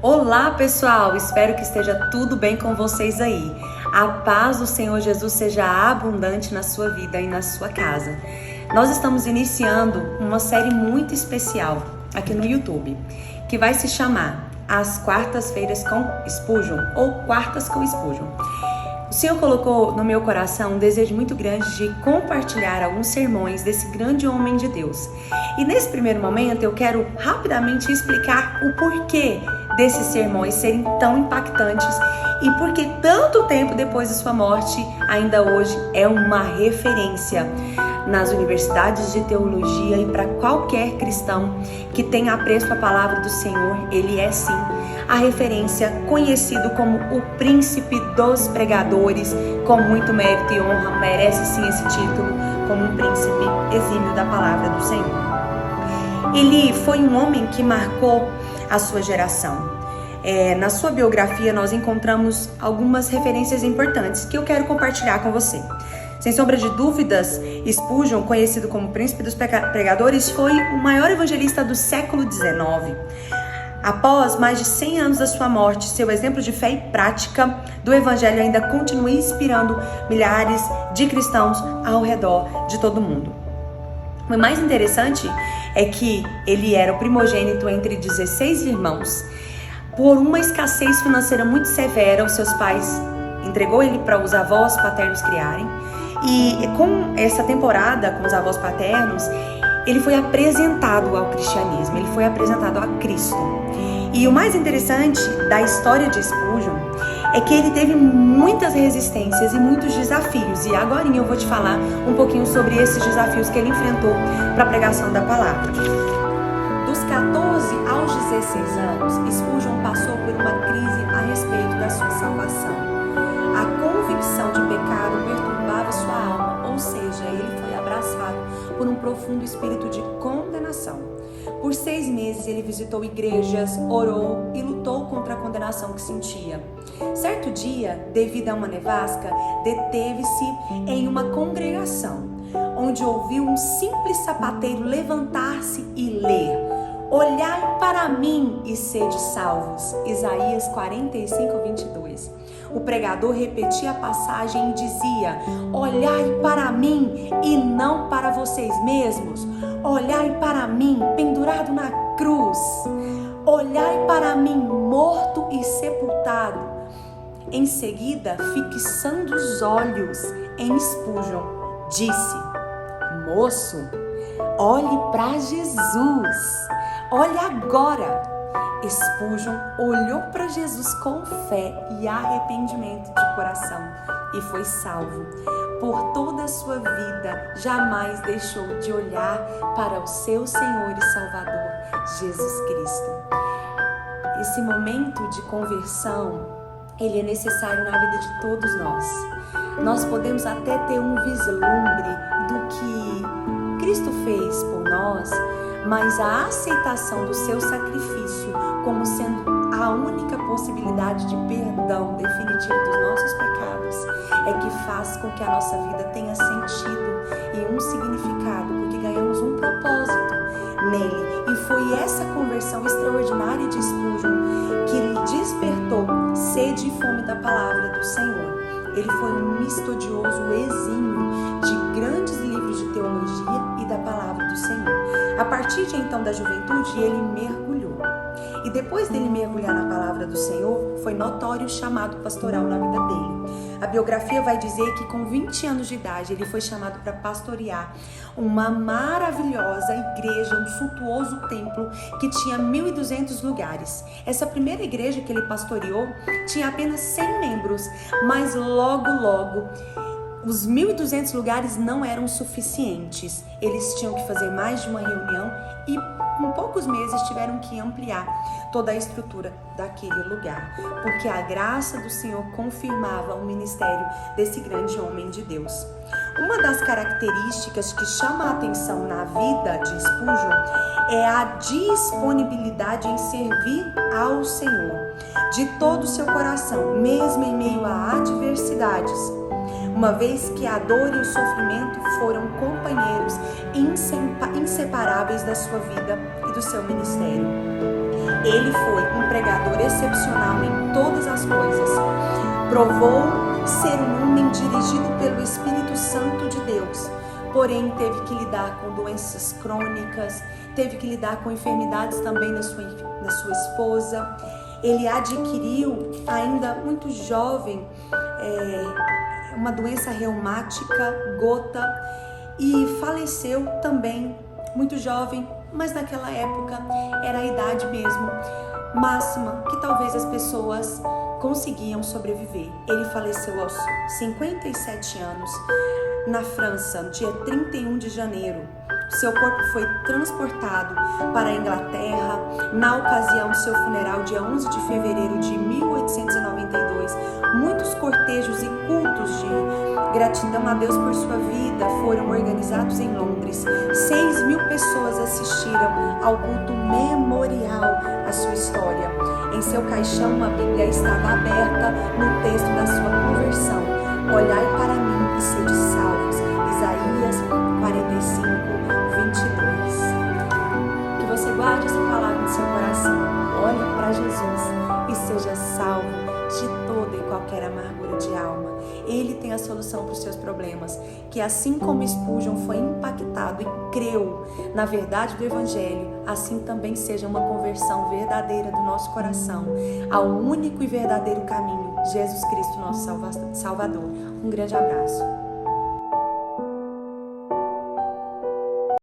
Olá pessoal, espero que esteja tudo bem com vocês aí. A paz do Senhor Jesus seja abundante na sua vida e na sua casa. Nós estamos iniciando uma série muito especial aqui no YouTube, que vai se chamar As Quartas-feiras com Spurgeon ou Quartas com Spurgeon. O Senhor colocou no meu coração um desejo muito grande de compartilhar alguns sermões desse grande homem de Deus. E nesse primeiro momento eu quero rapidamente explicar o porquê desses sermões serem tão impactantes e porque tanto tempo depois de sua morte, ainda hoje é uma referência nas universidades de teologia e para qualquer cristão que tenha apreço à palavra do Senhor. Ele é sim a referência, conhecido como o príncipe dos pregadores, com muito mérito e honra, merece sim esse título como um príncipe exímio da palavra do Senhor. Ele foi um homem que marcou a sua geração. Na sua biografia nós encontramos algumas referências importantes que eu quero compartilhar com você. Sem sombra de dúvidas, Spurgeon, conhecido como príncipe dos pregadores, foi o maior evangelista do século XIX. Após mais de 100 anos da sua morte, seu exemplo de fé e prática do evangelho ainda continua inspirando milhares de cristãos ao redor de todo o mundo. O mais interessante é que ele era o primogênito entre 16 irmãos. Por uma escassez financeira muito severa, os seus pais entregou ele para os avós paternos criarem. E com essa temporada com os avós paternos, ele foi apresentado ao cristianismo, ele foi apresentado a Cristo. E o mais interessante da história de Spurgeon é que ele teve muitas resistências e muitos desafios. E agora eu vou te falar um pouquinho sobre esses desafios que ele enfrentou para a pregação da palavra. Dos 14 aos 16 anos, Spurgeon passou por uma crise a respeito da sua salvação. A convicção de pecado perturbava sua alma, ou seja, ele foi abraçado por um profundo espírito de condenação. Por 6 meses ele visitou igrejas, orou e lutou contra a condenação que sentia. Certo dia, devido a uma nevasca, deteve-se em uma congregação, onde ouviu um simples sapateiro levantar-se e ler: "Olhai para mim e sede salvos", Isaías 45:22. O pregador repetia a passagem e dizia: "Olhai para mim e não para vocês mesmos. Olhai para mim pendurado na cruz. Olhai para mim morto e sepultado." Em seguida, fixando os olhos em Spurgeon, disse: "Moço, olhe para Jesus. Olhe agora." Spurgeon olhou para Jesus com fé e arrependimento de coração e foi salvo. Por toda a sua vida, jamais deixou de olhar para o seu Senhor e Salvador, Jesus Cristo. Esse momento de conversão, ele é necessário na vida de todos nós. Nós podemos até ter um vislumbre do que Cristo fez por nós, mas a aceitação do seu sacrifício como sendo a única possibilidade de perdão definitivo dos nossos pecados é que faz com que a nossa vida tenha sentido e um significado, porque ganhamos um propósito nele. E foi essa conversão extraordinária de Spurgeon que lhe despertou sede e fome da palavra do Senhor. Ele foi um estudioso exímio de grandes livros de teologia e da palavra do Senhor. A partir de então da juventude, ele mergulhou. E depois dele mergulhar na palavra do Senhor, foi notório o chamado pastoral na vida dele. A biografia vai dizer que com 20 anos de idade, ele foi chamado para pastorear uma maravilhosa igreja, um suntuoso templo que tinha 1.200 lugares. Essa primeira igreja que ele pastoreou tinha apenas 100 membros, mas logo, os 1.200 lugares não eram suficientes. Eles tinham que fazer mais de uma reunião e em poucos meses tiveram que ampliar toda a estrutura daquele lugar, porque a graça do Senhor confirmava o ministério desse grande homem de Deus. Uma das características que chama a atenção na vida de Spurgeon é a disponibilidade em servir ao Senhor de todo o seu coração, mesmo em meio a adversidades, uma vez que a dor e o sofrimento foram companheiros inseparáveis da sua vida e do seu ministério. Ele foi um pregador excepcional em todas as coisas. Provou ser um homem dirigido pelo Espírito Santo de Deus, porém teve que lidar com doenças crônicas, teve que lidar com enfermidades também da sua esposa. Ele adquiriu, ainda muito jovem, uma doença reumática, gota, e faleceu também muito jovem, mas naquela época era a idade mesmo máxima que talvez as pessoas conseguiam sobreviver. Ele faleceu aos 57 anos na França, no dia 31 de janeiro. Seu corpo foi transportado para a Inglaterra na ocasião do seu funeral, dia 11 de fevereiro de 1892. Muitos cortejos e cultos de gratidão a Deus por sua vida foram organizados em Londres. 6.000 pessoas assistiram ao culto memorial à sua história. Em seu caixão, uma Bíblia estava aberta no texto da sua conversão. Olhai para mim e sede salvos. Isaías 45, 22. Que você guarde essa palavra no seu coração. Olhe para Jesus e seja salvo de toda e qualquer amargura de alma. Ele tem a solução para os seus problemas. Que assim como Spurgeon foi impactado e creu na verdade do Evangelho, assim também seja uma conversão verdadeira do nosso coração ao único e verdadeiro caminho, Jesus Cristo, nosso Salvador. Um grande abraço.